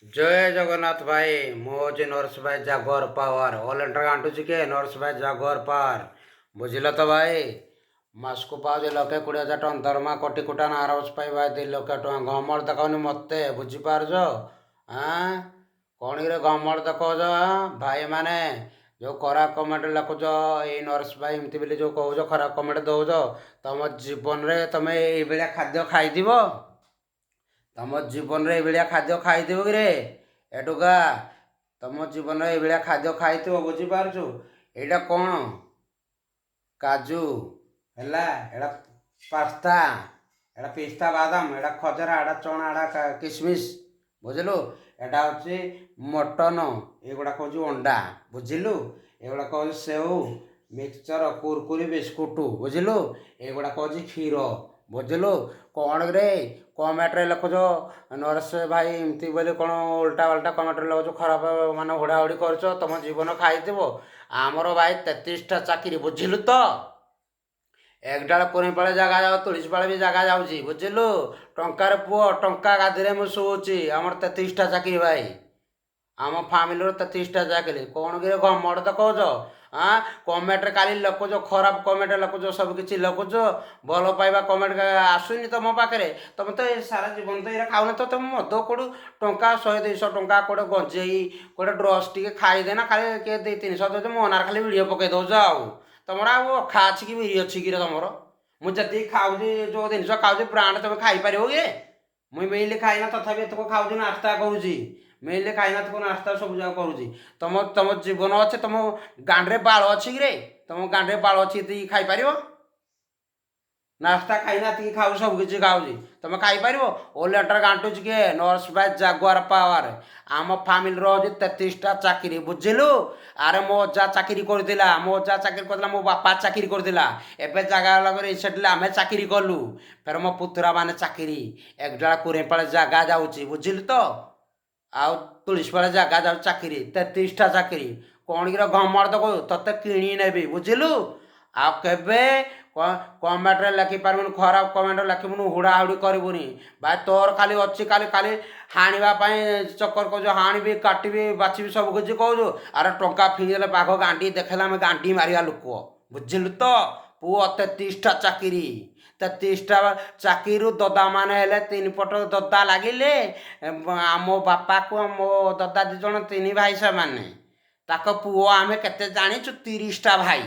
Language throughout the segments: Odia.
जय जगन्नाथ भाई मोज नरस भाई जागोर पावर ऑल इंटर आंटुची के नरस भाई जागोर पावर बुझिल तो भाई मासको पाउजे लक्षे 20,000 टଙ୍କା दरमा कोटी कोटा आरामस पाई भाई 2 ଲକ୍ଷ ଟଙ୍କା ଗମର ଦେଖାଉନି ମତେ ବୁଝିପାରୁଛ ଆଁ କ'ଣ କିରେ ଗମର ଦେଖାଉଛ ଭାଇ ମାନେ ଯେଉଁ ଖରାପ କମେଣ୍ଟ ଲେଖୁଛ ଏଇ ନର୍ସ ଭାଇ ଏମିତି ବୋଲି ଯେଉଁ କହୁଛ ଖରାପ କମେଣ୍ଟ ଦେଉଛ ତମ ଜୀବନରେ ତମେ ଏଇଭଳିଆ ଖାଦ୍ୟ ଖାଇଥିବ ତମ ଜୀବନରେ ଏଇଭଳିଆ ଖାଦ୍ୟ ଖାଇଥିବ କିରେ ଏଟୁକା ତମ ଜୀବନରେ ଏଇଭଳିଆ ଖାଦ୍ୟ ଖାଇଥିବ ବୁଝିପାରୁଛୁ ଏଇଟା କ'ଣ କାଜୁ ହେଲା ଏଇଟା ପାସ୍ତା ଏଇଟା ପିସ୍ତା ବାଦାମ ଏଇଟା ଖଜରା ଏଇଟା ଚଣା ଏଇଟା କିସମିସ୍ ବୁଝିଲୁ ଏଇଟା ହେଉଛି ମଟନ ଏଗୁଡ଼ାକ ହେଉଛି ଅଣ୍ଡା ବୁଝିଲୁ ଏଗୁଡ଼ାକ ହେଉଛି ସେଉ ମିକ୍ସଚର କୁରକୁରି ବିସ୍କୁଟ ବୁଝିଲୁ ଏଗୁଡ଼ାକ ହେଉଛି କ୍ଷୀର ବୁଝିଲୁ କ'ଣ ରେ କମେଣ୍ଟରେ ଲେଖୁଛ ନରେଶ ଭାଇ ଏମିତି ବୋଲି କ'ଣ ଓଲଟା ଓଲଟା କମେଣ୍ଟରେ ଲେଖୁଛ ଖରାପ ମାନେ ହୁଡ଼ାହୁଡ଼ି କରୁଛ ତମ ଜୀବନ ଖାଇଥିବ ଆମର ଭାଇ 33ଟା ଚାକିରି ବୁଝିଲୁ ତ একডাল কোরিপাଳେ ଜାଗା ଯାଉ ତୁଳିଶପାଳେ ବି ଜାଗା ଯାଉଛି ବୁଝିଲୁ ଟଙ୍କାର ପୁଅ ଟଙ୍କା ଗାଦିରେ ମୁଁ ଶୋଉଛି ଆମର 33ଟା ଚାକିରି ଭାଇ ଆମ ଫ୍ୟାମିଲିର 33ଟା ଚାକିରି କ'ଣ କିରେ ଗମଡ଼ ତ କହୁଛ କମେଣ୍ଟରେ କାଲି ଲେଖୁଛ ଖରାପ କମେଣ୍ଟ ଲେଖୁଛ ସବୁକିଛି ଲେଖୁଛ ଭଲ ପାଇବା କମେଣ୍ଟ ଆସୁନି ତମ ପାଖରେ ତମେ ତ ସାରା ଜୀବନ ତ ଏଇଟା ଖାଉନ ତ ତମେ ମଦ କେଉଁଠୁ ଟଙ୍କା 100-200 ଟଙ୍କା କେଉଁଟେ ଗଞ୍ଜେଇ କେଉଁଟେ ଡ୍ରଗ୍ସ ଟିକେ ଖାଇଦେନା ଖାଲି କିଏ 200-300 ଦେଉଛି ମୋ ନାଁରେ ଖାଲି ଭିଡ଼ିଓ ପକାଇ ଦେଉଛ ଆଉ ତମର ଆଉ ଅଖା ଅଛି କି ବିରି ଅଛି କିରେ ତମର ମୁଁ ଯେତିକି ଖାଉଛି ଯେଉଁ ଜିନିଷ ଖାଉଛି ବ୍ରାଣ୍ଡ ତମେ ଖାଇପାରିବ କି ମୁଇଁ ମିଲି ଖାଇନା ତଥାପି ଏତକ ଖାଉଛି ନାସ୍ତା କରୁଛି ମିଲି ଖାଇନା ତକ ନାସ୍ତା ସବୁ ଯାକ କରୁଛି ତମ ତମ ଜୀବନ ଅଛି ତମ ଗାଣ୍ଡରେ ବାଳ ଅଛି କିରେ ତମ ଗାଣ୍ଡରେ ବାଳ ଅଛି ଏତିକି ଖାଇପାରିବ ନାସ୍ତା ଖାଇନା ଏତିକି ଖାଉଛି ସବୁ କିଛି ଖାଉଛି ତମେ ଖାଇପାରିବ ଓଲେଟର ଗାଣ୍ଟୁଛି କିଏ ନର୍ସ ବାଇ ଜାଗୁଆର ପାୱାର ଆମ ଫ୍ୟାମିଲିର ହେଉଛି 33ଟା ଚାକିରି ବୁଝିଲୁ ଆରେ ମୋ ଅଜା ଚାକିରି କରିଥିଲା ମୋ ଅଜା ଚାକିରି କରିଥିଲା ମୋ ବାପା ଚାକିରି କରିଥିଲା ଏବେ ଜାଗା ଲାଗି ରିସେଣ୍ଟଲି ଆମେ ଚାକିରି କଲୁ ଫେର ମୋ ପୁତୁରା ମାନେ ଚାକିରି ଏକଡାଳ କୁରେପାଳେ ଜାଗା ଯାଉଛି ବୁଝିଲୁ ତ ଆଉ ତୁଳିଶପାଳେ ଜାଗା ଯାଉଛି ଚାକିରି 33ଟା ଚାକିରି କ'ଣ କିର ଘମର ତ କହୁ ତତେ କିଣି ନେବି ବୁଝିଲୁ ଆଉ କେବେ କମେଣ୍ଟରେ ଲେଖିପାରିବୁନି ଖରାପ କମେଣ୍ଟ ଲେଖିବୁନି ହୁଡ଼ାହୁଡ଼ି କରିବୁନି ଭାଇ ତୋର ଖାଲି ଅଛି କାଲି କାଲି ହାଣିବା ପାଇଁ ଚକ୍କର କହୁଛୁ ହାଣିବି କାଟିବି ବାଛିବି ସବୁ କିଛି କହୁଛୁ ଆରେ ଟଙ୍କା ଫିଙ୍ଗିଦେଲେ ବାଘ ଗାଣ୍ଡି ଦେଖେଇଲେ ଆମେ ଗାଣ୍ଡି ମାରିବା ଲୋକ ବୁଝିଲୁ ତ ପୁଅ 33ଟା ଚାକିରି 33ଟା ଚାକିରିରୁ ଦଦା ମାନେ ହେଲେ 3 ପଟ ଦଦା ଲାଗିଲେ ଆମ ବାପାକୁ ମୋ ଦଦା 2 ଜଣ 3 ଭାଇ ସେମାନେ ତାଙ୍କ ପୁଅ ଆମେ କେତେ ଜାଣିଛୁ 30ଟା ଭାଇ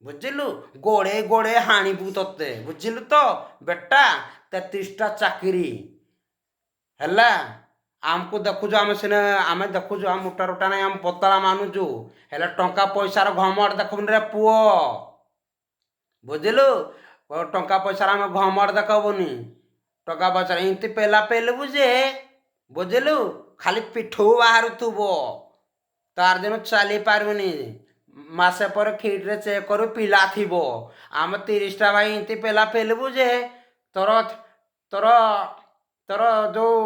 ବୁଝିଲୁ ଗୋଡ଼େ ଗୋଡ଼େ ହାଣିବୁ ତତେ ବୁଝିଲୁ ତ ବେଟା 33ଟା ଚାକିରି ହେଲା ଆମକୁ ଦେଖୁଛୁ ଆମେ ସିନା ଆମେ ଦେଖୁଛୁ ଆମ ମୋଟା ରୋଟା ନାହିଁ ଆମେ ପତଳା ମାନୁଛୁ ହେଲେ ଟଙ୍କା ପଇସାର ଘମଡ଼ ଦେଖୁବୁନି ରେ ପୁଅ ବୁଝିଲୁ ଟଙ୍କା ପଇସାର ଆମେ ଘମଡ଼ ଦେଖବୁନି ଟଙ୍କା ପଇସାର ଏମିତି ପେଲା ପେଲିବୁ ଯେ ବୁଝିଲୁ ଖାଲି ପିଠଉ ବାହାରୁଥିବ ତାର ଦିନ ଚାଲି ପାରିବୁନି ମାସେ ପରେ ଖିଡ଼ରେ ଚେକ୍ କରୁ ପିଲା ଥିବ ଆମେ 30ଟା ଭାଇ ଏମିତି ପେଲା ପେଲିବୁ ଯେ ତୋର ତୋର ତୋର ଯେଉଁ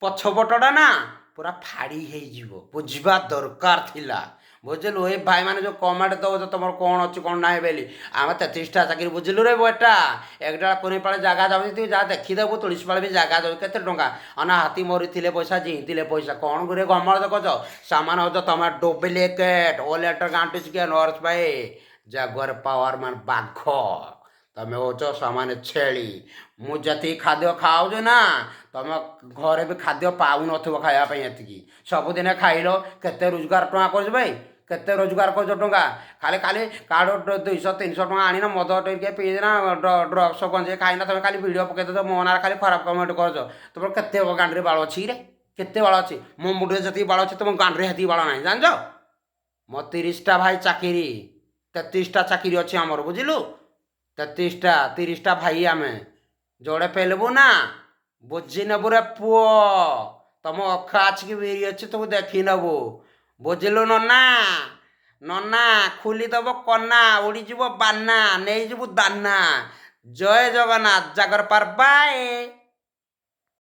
ପଛପଟଟା ନା ପୁରା ଫାଡ଼ି ହେଇଯିବ ବୁଝିବା ଦରକାର ଥିଲା ବୁଝିଲୁ ଏଇ ଭାଇମାନେ ଯେଉଁ କମେଣ୍ଟ ଦେଉଛ ତୁମର କ'ଣ ଅଛି କ'ଣ ନାହିଁ ବୋଲି ଆମେ 33ଟା ଚାକିରି ବୁଝିଲୁ ରେ ବେଟା ଏକଡାଳ କୋନିପାଳେ ଜାଗା ଯାଉଛି ତୁ ଯାହା ଦେଖିଦେବୁ ତୁଳିଶପାଳେ ବି ଜାଗା ଯାଉଛି କେତେ ଟଙ୍କା ନା ହାତୀ ମରିଥିଲେ ପଇସା ଜିଇଁଥିଲେ ପଇସା କ'ଣ করে ଗମଳ ଦେଖୁଛ ସାମାନ ହଉଛ ତମେ ଡୁପ୍ଲିକେଟ୍ ଓ ଲେଟର ଗାଣ୍ଟୁଛି କିଏ ନର୍ସ ଭାଇ ଜାଗୁଆର ପାୱାର ମାନେ ବାଘ ତମେ ହଉଛ ସାମାନେ ଛେଳି ମୁଁ ଯେତିକି ଖାଦ୍ୟ ଖାଉଛି ନା ତମ ଘରେ ବି ଖାଦ୍ୟ ପାଉନଥିବ ଖାଇବା ପାଇଁ ଏତିକି ସବୁଦିନେ ଖାଇଲ କେତେ ରୋଜଗାର ଟଙ୍କା କରୁଛ ଭାଇ କେତେ ରୋଜଗାର କରୁଛ ଟଙ୍କା ଖାଲି ଖାଲି କାର୍ଡ଼ 200-300 ଟଙ୍କା ଆଣିନ ମଦ ଟିକେ ପିଇନା ଡ୍ରଗ୍ସ ଗଞ୍ଜେଇ ଖାଇନା ତମେ ଖାଲି ଭିଡ଼ିଓ ପକେଇ ଦେଉଛ ମୋ ନାଁରେ ଖାଲି ଖରାପ କମେଣ୍ଟ କରୁଛ ତୁମର କେତେ ଗାଣ୍ଡିରେ ବାଳ ଅଛି ରେ କେତେ ବାଳ ଅଛି ମୋ ମୁଣ୍ଡରେ ଯେତିକି ବାଳ ଅଛି ତୁମ ଗାଣ୍ଡିରେ ସେତିକି ବାଳ ନାହିଁ ଜାଣିଛ ମୋ 30ଟା ଭାଇ ଚାକିରି 33ଟା ଚାକିରି ଅଛି ଆମର ବୁଝିଲୁ 30ଟା ଭାଇ ଆମେ ଯୋଡ଼େ ପେଲବୁ ନା ବୁଝି ନେବୁ ରେ ପୁଅ ତମ ଅଖା ଅଛି କି ବିରି ଅଛି ତୁ ଦେଖି ନେବୁ ବୁଝିଲୁ ନନା ନନା ଖୋଲିଦେବ କନା ଉଡ଼ିଯିବ ବାନା ନେଇଯିବୁ ଦାନା ଜୟ ଜଗନ୍ନାଥ ଜାଗର ପାର ବାଏ।